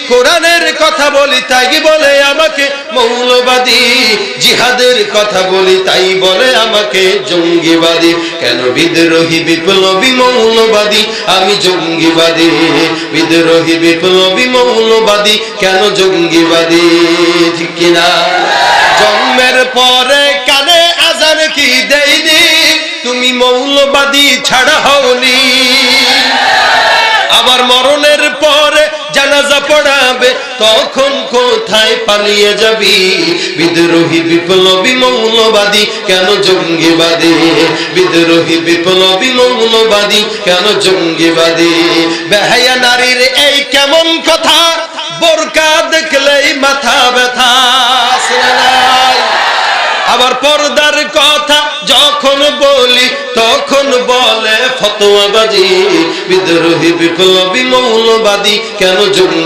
কোরআনের কথা বলি তাই বলে আমাকে মৌলবাদী, জিহাদের কথা বলি তাই বলে আমাকে জঙ্গিবাদী। কেন বিদ্রোহী বিপ্লবী মৌলবাদী আমি জঙ্গিবাদী, বিদ্রোহী বিপ্লবী মৌলবাদী কেন জঙ্গিবাদী? ঠিক কিনা? জন্মের পরে কানে আজান কি দেয়নি, তুমি মৌলবাদী ছাড়া হওনি। আবার মরণের পরে জানাজা পড়াবে, তখন কোথায় পালিয়ে যাবি? বিদ্রোহী বিপ্লবী মৌলবাদী কেন জঙ্গিবাদী, বিদ্রোহী বিপ্লবী মৌলবাদী কেন জঙ্গিবাদী? বেহায়া নারীর এই কেমন কথা, বোরকা দেখলেই মাথা ব্যথা। আবার পর্দার কথা যখন বলি তখন বলে ফতোয়াবাজি, বিদ্রোহী বিপ্লবী মৌলবাদী কেন জঙ্গি?